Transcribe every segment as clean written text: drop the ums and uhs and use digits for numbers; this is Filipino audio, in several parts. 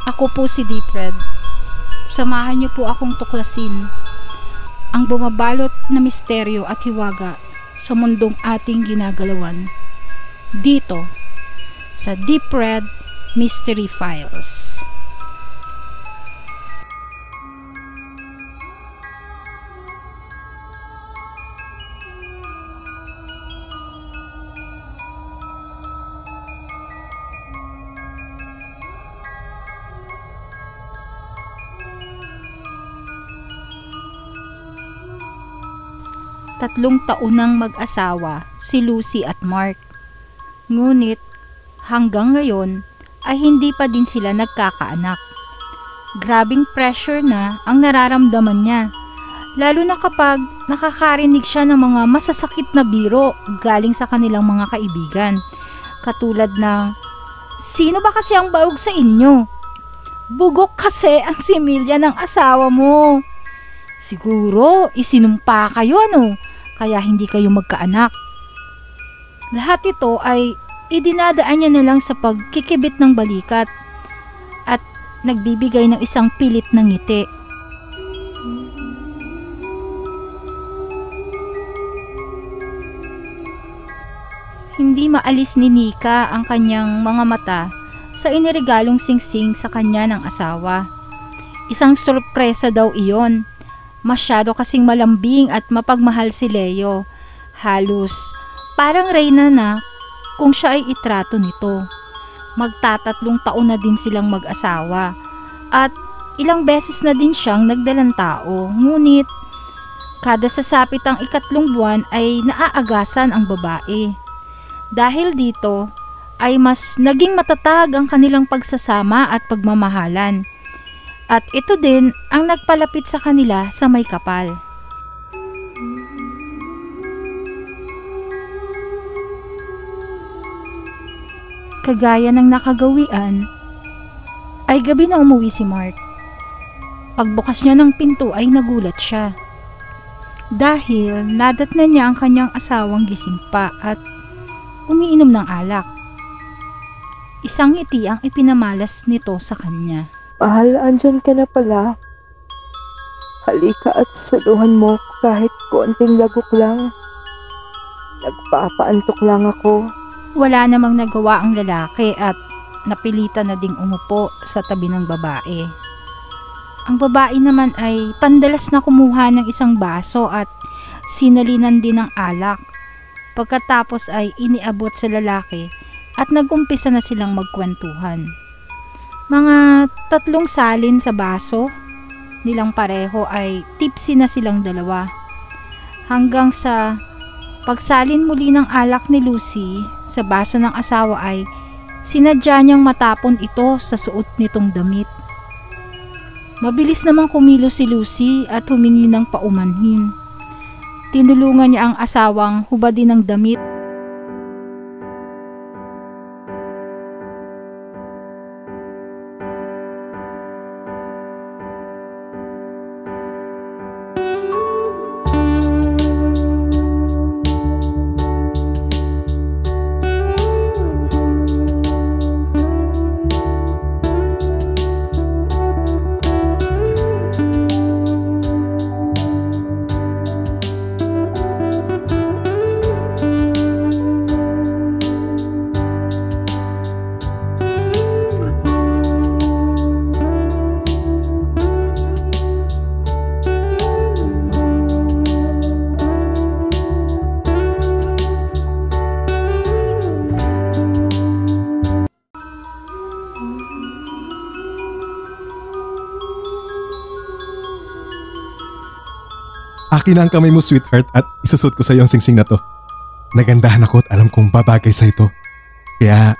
Ako po si Dipred. Samahan niyo po akong tuklasin ang bumabalot na misteryo at hiwaga sa mundong ating ginagalawan. Dito, sa Dipred Mystery Files. Tatlong taon nang mag-asawa si Lucy at Mark. Ngunit hanggang ngayon ay hindi pa din sila nagkakaanak. Grabing pressure na ang nararamdaman niya, lalo na kapag nakakarinig siya ng mga masasakit na biro galing sa kanilang mga kaibigan. Katulad ng, "Sino ba kasi ang baog sa inyo? Bugok kasi ang similya ng asawa mo. Siguro isinumpa kayo kaya hindi kayo magkaanak." Lahat ito ay idinadaan niya na lang sa pagkikibit ng balikat at nagbibigay ng isang pilit na ngiti. Hindi maalis ni Nika ang kanyang mga mata sa iniregalong singsing sa kanya ng asawa. Isang sorpresa daw iyon. Masyado kasing malambing at mapagmahal si Leo. Halos parang reyna na kung siya ay itrato nito. Magtatatlong taon na din silang mag-asawa at ilang beses na din siyang nagdalang tao. Ngunit kada sasapit ang ikatlong buwan ay naaagasan ang babae. Dahil dito ay mas naging matatag ang kanilang pagsasama at pagmamahalan. At ito din ang nagpalapit sa kanila sa may kapal. Kagaya ng nakagawian, ay gabi na umuwi si Mark. Pagbukas niya ng pinto ay nagulat siya. Dahil nadatnan niya ang kanyang asawang gising pa at umiinom ng alak. Isang ngiti ang ipinamalas nito sa kanya. "Mahal, andyan ka na pala. Halika at suluhan mo kahit konting lagok lang. Nagpapaantok lang ako." Wala namang nagawa ang lalaki at napilitan na ding umupo sa tabi ng babae. Ang babae naman ay pandalas na kumuha ng isang baso at sinalinan din ng alak. Pagkatapos ay iniabot sa lalaki at nagumpisa na silang magkwentuhan. Mga 3 salin sa baso nilang pareho ay tipsy na silang dalawa. Hanggang sa pagsalin muli ng alak ni Lucy sa baso ng asawa ay sinadya niyang matapon ito sa suot nitong damit. Mabilis namang kumilos si Lucy at humingi ng paumanhin. Tinulungan niya ang asawang hubadin ng damit. Akin na ang kamay mo, sweetheart, at isusot ko sa iyo ang singsing na to. Nagandahan ako at alam kong babagay sa ito. Kaya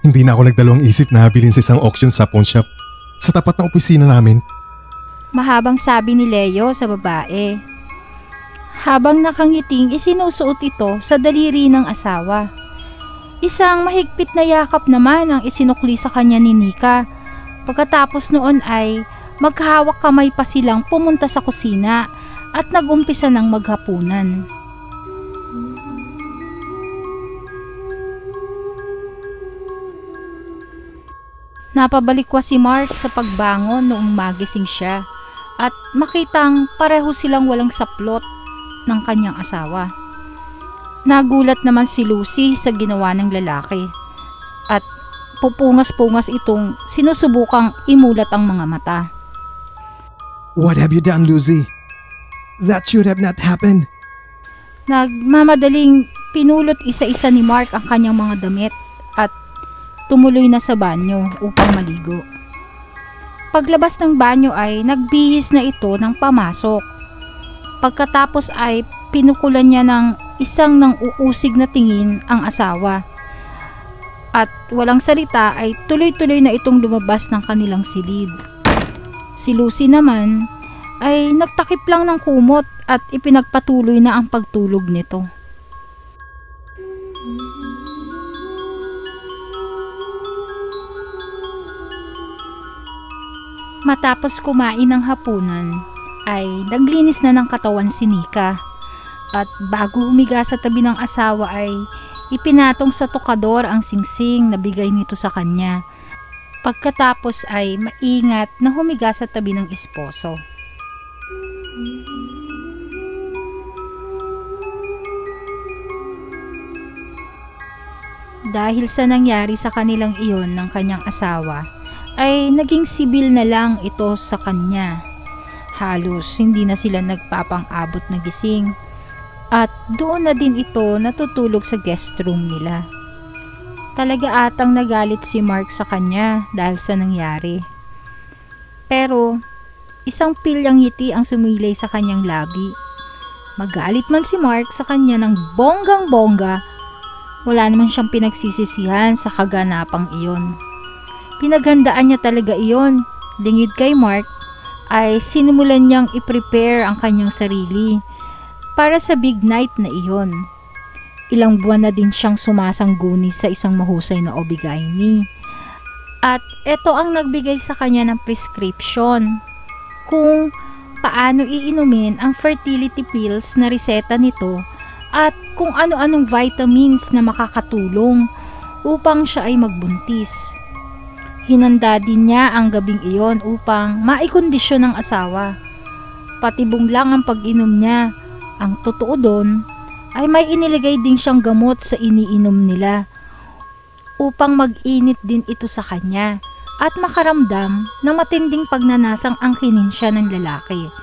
hindi na ako nagdalawang isip na bilhin sa isang auction sa pawn shop sa tapat ng opisina namin. Mahabang sabi ni Leo sa babae. Habang nakangiting isinusuot ito sa daliri ng asawa. Isang mahigpit na yakap naman ang isinukli sa kanya ni Nika. Pagkatapos noon ay maghawak kamay pa silang pumunta sa kusina at nag-umpisa ng maghapunan. Napabalikwa si Mark sa pagbangon noong magising siya at makitang pareho silang walang saplot ng kanyang asawa. Nagulat naman si Lucy sa ginawa ng lalaki at pupungas-pungas itong sinusubukang imulat ang mga mata. What have you done, Lucy? That should have not happened. Nagmamadaling pinulot isa-isa ni Mark ang kanyang mga damit at tumuloy na sa banyo upang maligo. Paglabas ng banyo ay nagbihis na ito ng pamasok. Pagkatapos ay pinukulan niya ng isang nang uusig na tingin ang asawa. At walang salita ay tuloy-tuloy na itong lumabas ng kanilang silid. Si Lucy naman ay nagtakip lang ng kumot at ipinagpatuloy na ang pagtulog nito. Matapos kumain ng hapunan, ay naglinis na ng katawan si Nika at bago humiga sa tabi ng asawa ay ipinatong sa tokador ang singsing na bigay nito sa kanya. Pagkatapos ay maingat na humiga sa tabi ng esposo. Dahil sa nangyari sa kanilang iyon ng kanyang asawa, ay naging sibil na lang ito sa kanya. Halos hindi na sila nagpapang-abot na gising at doon na din ito natutulog sa guest room nila. Talaga atang nagalit si Mark sa kanya dahil sa nangyari. Pero isang pilyang ngiti ang sumilay sa kanyang labi. Magalit man si Mark sa kanya ng bonggang-bongga, wala naman siyang pinagsisisihan sa kaganapang iyon. Pinaghandaan niya talaga iyon. Lingid kay Mark ay sinimulan niyang i-prepare ang kanyang sarili para sa big night na iyon. Ilang buwan na din siyang sumasangguni sa isang mahusay na OB-GYN. At ito ang nagbigay sa kanya ng prescription kung paano iinumin ang fertility pills na reseta nito at kung ano-anong vitamins na makakatulong upang siya ay magbuntis. Hinanda din niya ang gabing iyon upang maikondisyon ng asawa. Patibong lang ang pag-inom niya. Ang totoo doon ay may iniligay din siyang gamot sa iniinom nila upang mag-init din ito sa kanya at makaramdam ng matinding pagnanasang angkinin siya ng lalaki.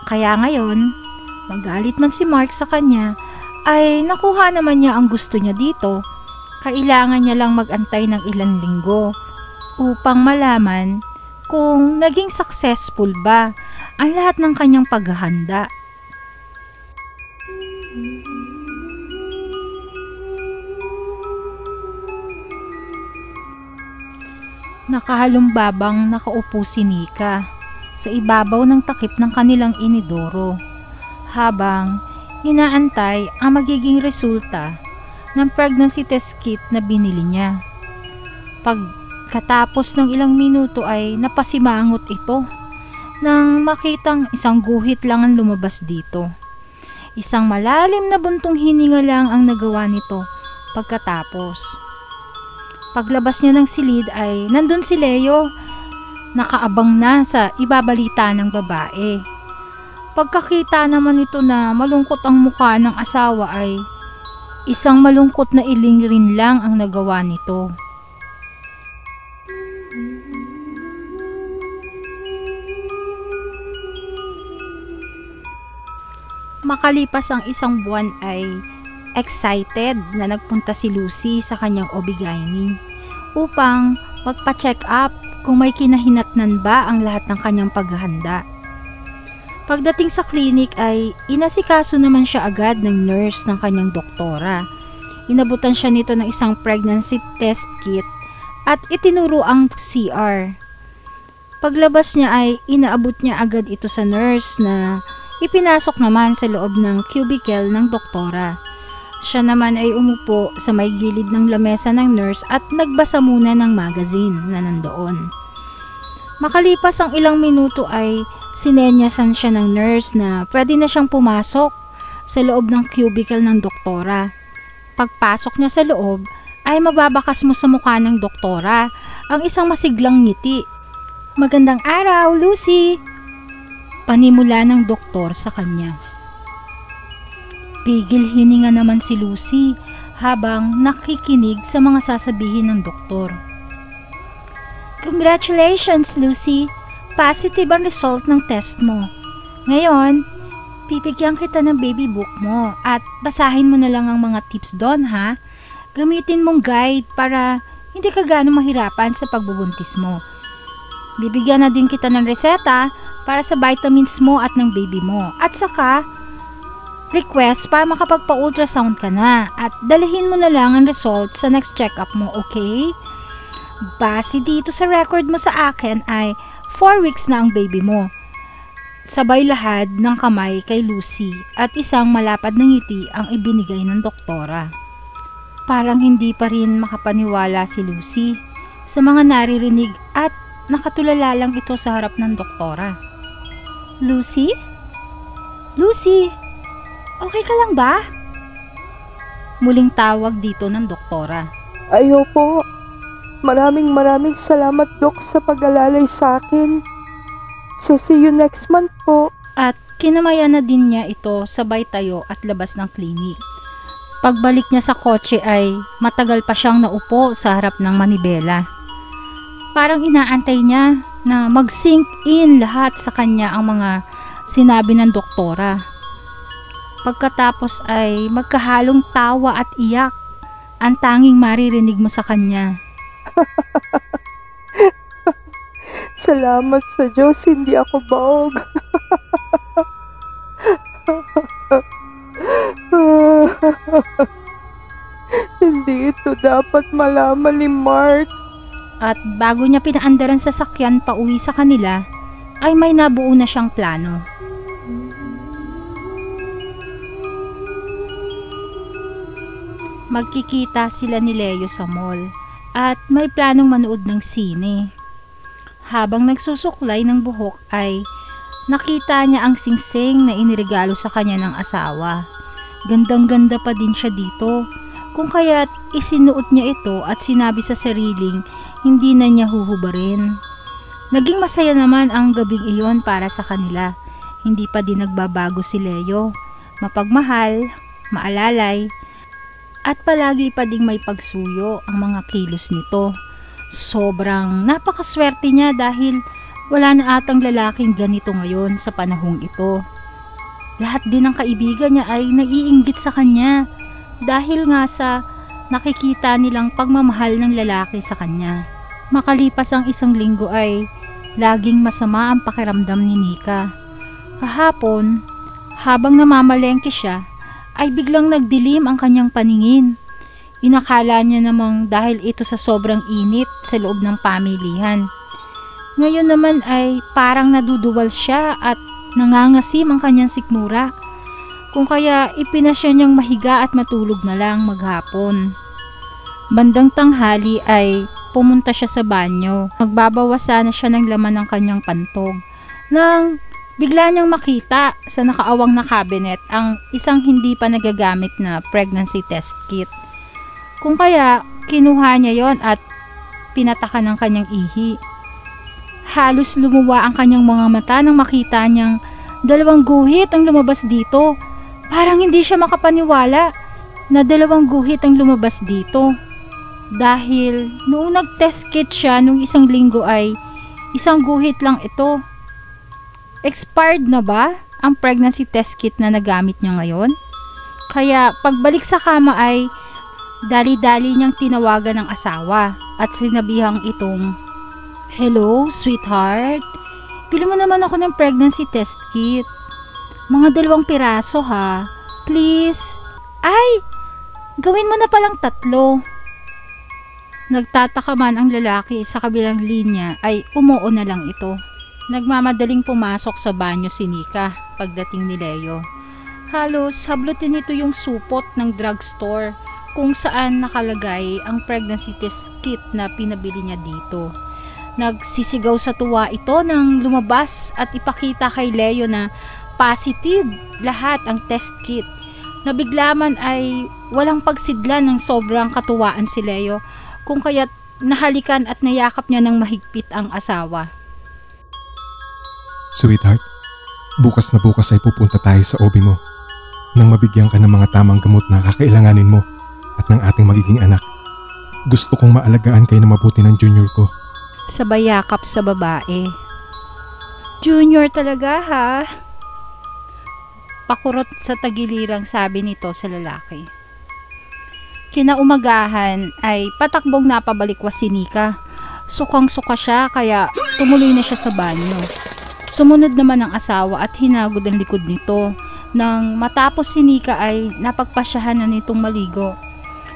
Kaya ngayon, magalit man si Mark sa kanya, ay nakuha naman niya ang gusto niya dito. Kailangan niya lang mag-antay ng ilang linggo upang malaman kung naging successful ba ang lahat ng kanyang paghahanda. Nakahalumbabang nakaupo si Nika sa ibabaw ng takip ng kanilang inidoro habang inaantay ang magiging resulta ng pregnancy test kit na binili niya. Pagkatapos ng ilang minuto ay napasimangot ito nang makitang isang guhit lang ang lumabas dito. Isang malalim na buntong hininga lang ang nagawa nito pagkatapos. Paglabas niya ng silid ay nandun si Leo, nakaabang na sa ibabalita ng babae. Pagkakita naman ito na malungkot ang mukha ng asawa ay isang malungkot na iling rin lang ang nagawa nito. Makalipas ang isang buwan ay excited na nagpunta si Lucy sa kanyang OB-GYN upang magpa-check up kung may kinahinatnan ba ang lahat ng kanyang paghahanda. Pagdating sa clinic ay inasikaso naman siya agad ng nurse ng kanyang doktora. Inabutan siya nito ng isang pregnancy test kit at itinuro ang CR. Paglabas niya ay inaabot niya agad ito sa nurse na ipinasok naman sa loob ng cubicle ng doktora. Siya naman ay umupo sa may gilid ng lamesa ng nurse at nagbasa muna ng magazine na nandoon. Makalipas ang ilang minuto ay sinenyasan siya ng nurse na pwede na siyang pumasok sa loob ng cubicle ng doktora. Pagpasok niya sa loob ay mababakas mo sa mukha ng doktora ang isang masiglang ngiti. Magandang araw, Lucy! Panimula ng doktor sa kanya. Pigil hininga naman si Lucy habang nakikinig sa mga sasabihin ng doktor. Congratulations, Lucy! Positive ang result ng test mo. Ngayon, bibigyan kita ng baby book mo at basahin mo na lang ang mga tips doon, ha? Gamitin mong guide para hindi ka gaano mahirapan sa pagbubuntis mo. Bibigyan na din kita ng reseta para sa vitamins mo at ng baby mo. At saka, request para makapagpa-ultrasound ka na at dalhin mo na lang ang result sa next check-up mo, okay? Base dito sa record mo sa akin ay 4 weeks na ang baby mo. Sabay lahad ng kamay kay Lucy at isang malapad na ngiti ang ibinigay ng doktora. Parang hindi pa rin makapaniwala si Lucy sa mga naririnig at nakatulala lang ito sa harap ng doktora. Lucy? Lucy? Okay ka lang ba? Muling tawag dito ng doktora. Ayaw po. Maraming salamat, Dok, sa pag-alalay sa akin. So, see you next month po. At kinamayan na din niya ito sabay tayo at labas ng klinik. Pagbalik niya sa kotse ay matagal pa siyang naupo sa harap ng manibela. Parang inaantay niya na mag-sink in lahat sa kanya ang mga sinabi ng doktora. Pagkatapos ay magkahalong tawa at iyak ang tanging maririnig mo sa kanya. Salamat sa Diyos, hindi ako baog. Hindi ito dapat malaman ni Mark. At bago niya pinaandaran sa sakyan pa uwi sa kanila, ay may nabuo na siyang plano. Magkikita sila ni Leo sa mall at may planong manood ng sine. Habang nagsusuklay ng buhok ay nakita niya ang singsing na iniregalo sa kanya ng asawa. Gandang-ganda pa din siya dito, kung kaya't isinuot niya ito at sinabi sa sariling hindi na niya huhubarin. Naging masaya naman ang gabing iyon para sa kanila. Hindi pa din nagbabago si Leo. Mapagmahal, maalalay, at palagi pa ding may pagsuyo ang mga kilos nito. Sobrang napakaswerte niya dahil wala na atang lalaking ganito ngayon sa panahong ito. Lahat din ng kaibigan niya ay naiinggit sa kanya dahil nga sa nakikita nilang pagmamahal ng lalaki sa kanya. Makalipas ang 1 linggo ay laging masama ang pakiramdam ni Nika. Kahapon, habang namamalengke siya, ay biglang nagdilim ang kanyang paningin. Inakala niya namang dahil ito sa sobrang init sa loob ng pamilihan. Ngayon naman ay parang naduduwal siya at nangangasim ang kanyang sikmura. Kung kaya ipinasya niyang mahiga at matulog na lang maghapon. Bandang tanghali ay pumunta siya sa banyo. Magbabawasan na siya ng laman ng kanyang pantog. Nang bigla niyang makita sa nakaawang na cabinet ang isang hindi pa nagagamit na pregnancy test kit. Kung kaya, kinuha niya yon at pinatakan ng kanyang ihi. Halos lumuwa ang kanyang mga mata nang makita niyang 2 guhit ang lumabas dito. Parang hindi siya makapaniwala na 2 guhit ang lumabas dito. Dahil noong nag-test kit siya nung 1 linggo ay 1 guhit lang ito. Expired na ba ang pregnancy test kit na nagamit niya ngayon? Kaya pagbalik sa kama ay dali-dali niyang tinawagan ng asawa at sinabihang itong, "Hello, sweetheart. Bili mo naman ako ng pregnancy test kit. Mga 2 piraso ha. Please." "Ay, gawin mo na palang 3. Nagtataka man ang lalaki sa kabilang linya ay umuo na lang ito. Nagmamadaling pumasok sa banyo si Nika pagdating ni Leo. Halos hablutin nito yung supot ng drugstore kung saan nakalagay ang pregnancy test kit na pinabili niya dito. Nagsisigaw sa tuwa ito nang lumabas at ipakita kay Leo na positive lahat ang test kit. Nabigla man ay walang pagsidlan ng sobrang katuwaan si Leo, kung kaya't nahalikan at nayakap niya ng mahigpit ang asawa. Sweetheart, bukas na bukas ay pupunta tayo sa OB mo nang mabigyan ka ng mga tamang gamot na kakailanganin mo at ng ating magiging anak. Gusto kong maalagaan kayo na mabuti ng junior ko. Sabay yakap sa babae. Junior talaga ha? Pakurot sa tagilirang sabi nito sa lalaki. Kinaumagahan ay patakbong napabalikwas si Nika. Sukang-suka siya kaya tumuloy na siya sa banyo. Sumunod naman ang asawa at hinagod ang likod nito. Nang matapos si Nika ay napagpasyahan na nitong maligo.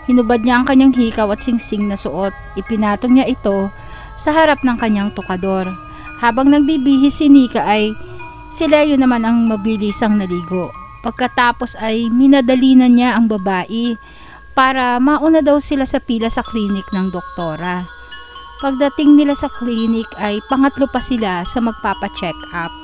Hinubad niya ang kanyang hikaw at singsing na suot. Ipinatong niya ito sa harap ng kanyang tukador. Habang nagbibihis si Nika ay si Leo naman ang mabilisang naligo. Pagkatapos ay minadali na niya ang babae para mauna daw sila sa pila sa klinik ng doktora. Pagdating nila sa klinik ay pangatlo pa sila sa magpapa-check up.